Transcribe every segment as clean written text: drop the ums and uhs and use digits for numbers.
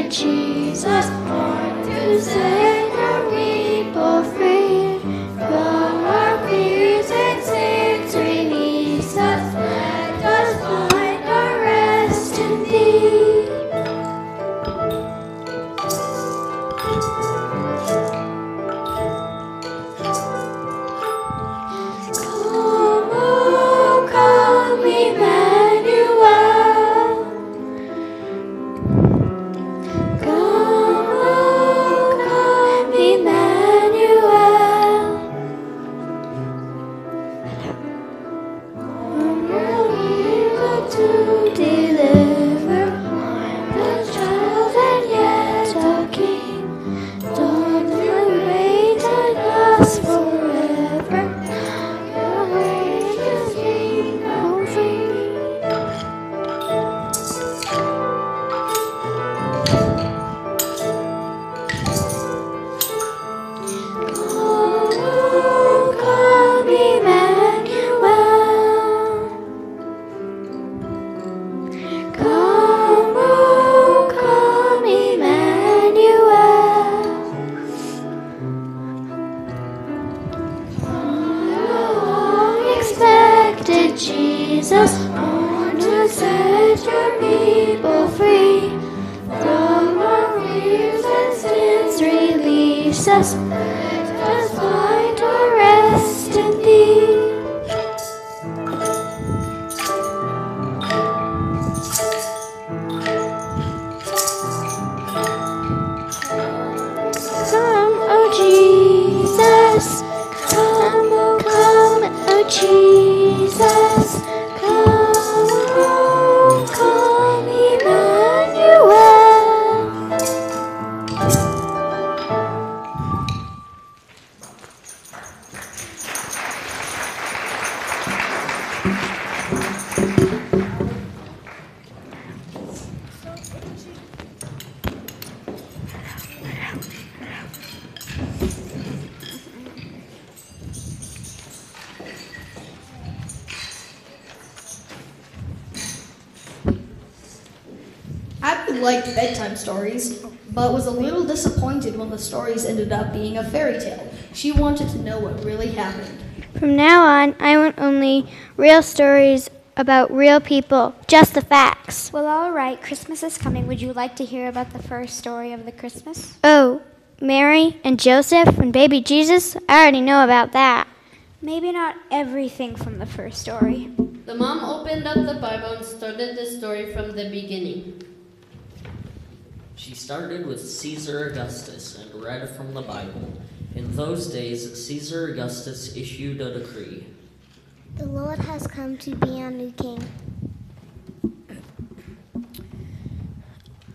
unexpected Jesus, born to set our people free from our fears and sins. Release us, let us find our rest in Thee. Come, oh, come, Emmanuel. Come, oh, come, Emmanuel. We look to deliver the child and yet a king. Don't wait on us forever. Your reign is kingdom free. Oh, come, Emmanuel. Come, oh, come, Emmanuel. Long-expected Jesus, born to set your people free from our fears and sins. Release us, let us find our rest in Thee. Come, oh Jesus, come, oh come, oh Jesus, come, oh come, Emmanuel. Abby liked bedtime stories, but was a little disappointed when the stories ended up being a fairy tale. She wanted to know what really happened. From now on, I want only real stories about real people, just the facts. Well, all right. Christmas is coming. Would you like to hear about the first story of the Christmas? Oh, Mary and Joseph and baby Jesus? I already know about that. Maybe not everything from the first story. The mom opened up the Bible and started the story from the beginning. She started with Caesar Augustus and read from the Bible. In those days, Caesar Augustus issued a decree. The Lord has come to be our new king.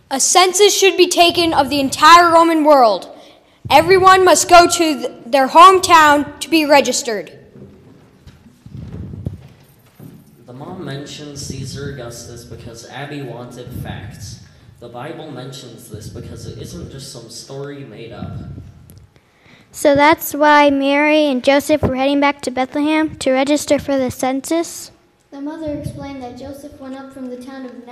A census should be taken of the entire Roman world. Everyone must go to their hometown to be registered. The mom mentioned Caesar Augustus because Abby wanted facts. The Bible mentions this because it isn't just some story made up. So that's why Mary and Joseph were heading back to Bethlehem to register for the census? The mother explained that Joseph went up from the town of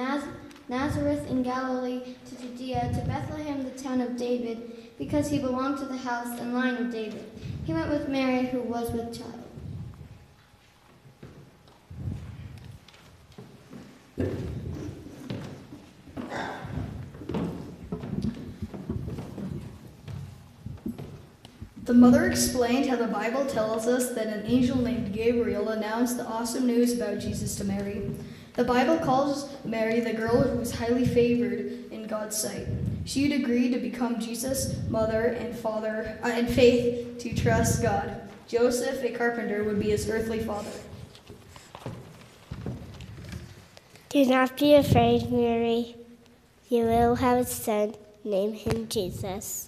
Nazareth in Galilee to Judea to Bethlehem, the town of David, because he belonged to the house and line of David. He went with Mary, who was with child. The mother explained how the Bible tells us that an angel named Gabriel announced the awesome news about Jesus to Mary. The Bible calls Mary the girl who was highly favored in God's sight. She'd agreed to become Jesus' mother and father, and faith to trust God. Joseph, a carpenter, would be his earthly father. Do not be afraid, Mary. You will have a son. Name him Jesus.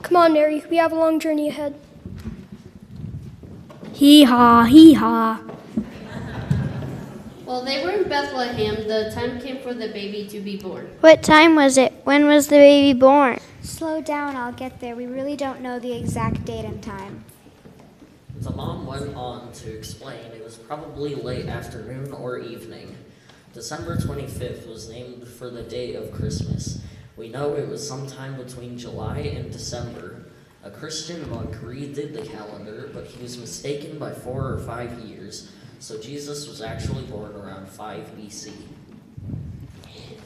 Come on, Mary, we have a long journey ahead. Hee-haw, hee-haw. While they were in Bethlehem, the time came for the baby to be born. What time was it? When was the baby born? Slow down, I'll get there. We really don't know the exact date and time. The mom went on to explain it was probably late afternoon or evening. December 25th was named for the date of Christmas. We know it was sometime between July and December. A Christian monk redid the calendar, but he was mistaken by 4 or 5 years, so Jesus was actually born around 5 BC.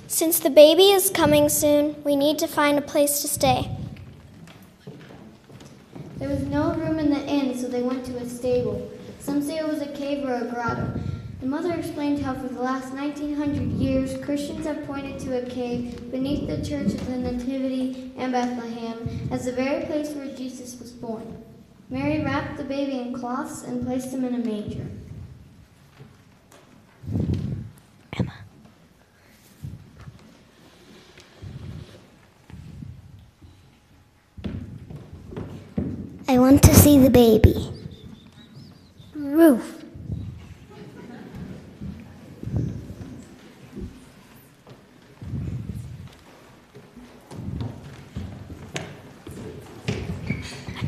Since the baby is coming soon, we need to find a place to stay. There was no room in the inn, so they went to a stable. Some say it was a cave or a grotto. The mother explained how for the last 1900 years, Christians have pointed to a cave beneath the Church of the Nativity and Bethlehem as the very place where Jesus was born. Mary wrapped the baby in cloths and placed him in a manger. I want to see the baby. Roof.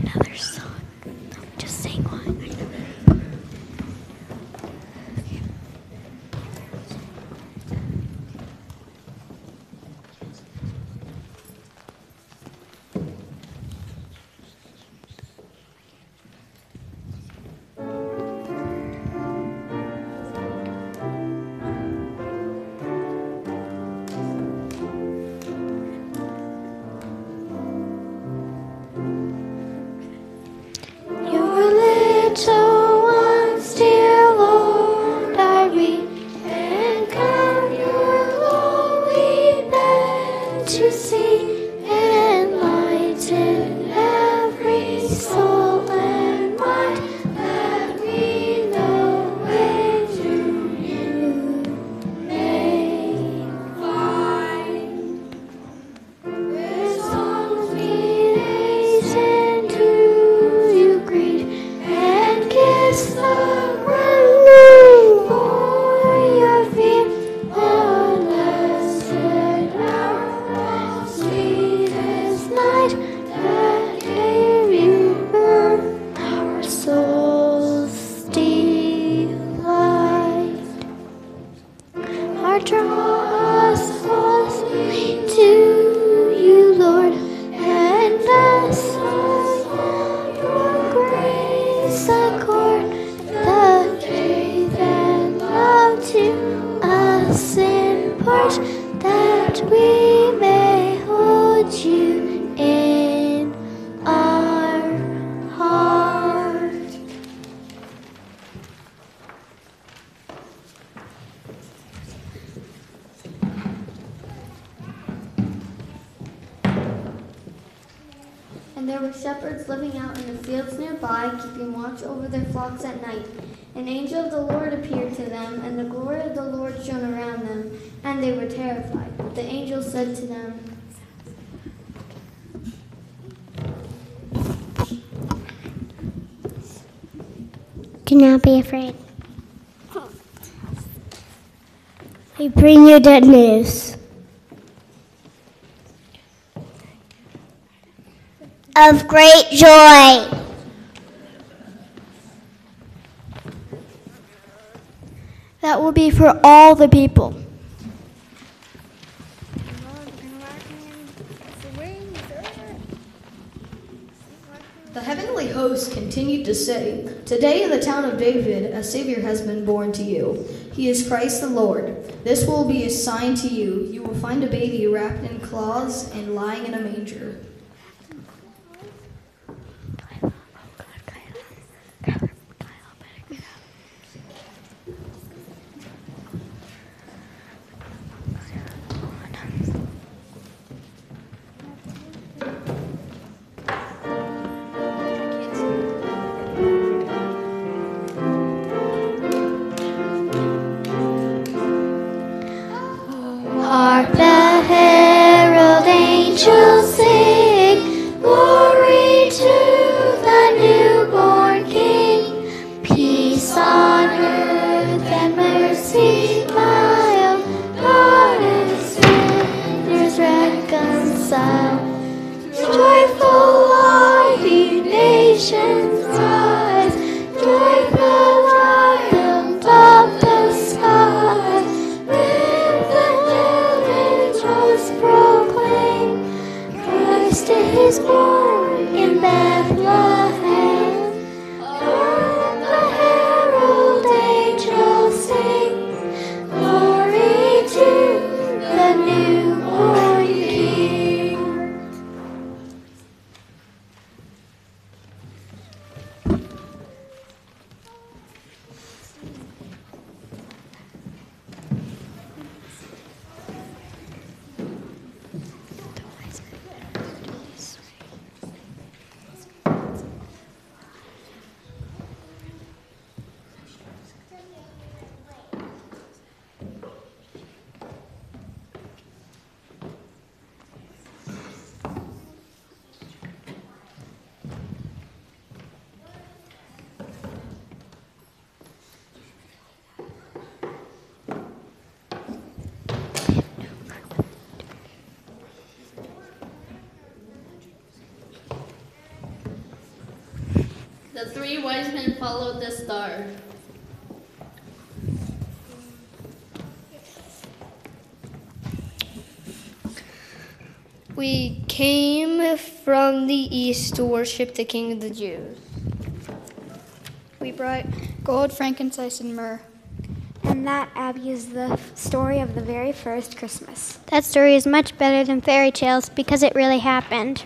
Another song. Just sing one. And there were shepherds living out in the fields nearby, keeping watch over their flocks at night. An angel of the Lord appeared to them, and the glory of the Lord shone around them, and they were terrified. But the angel said to them, Do not be afraid. I bring you good news of great joy. That will be for all the people. The heavenly host continued to say, Today in the town of David, a Savior has been born to you. He is Christ the Lord. This will be a sign to you. You will find a baby wrapped in cloths and lying in a manger. Hark the herald angels sing. The 3 wise men followed the star. We came from the east to worship the King of the Jews. We brought gold, frankincense, and myrrh. And that, Abby, is the story of the very first Christmas. That story is much better than fairy tales because it really happened.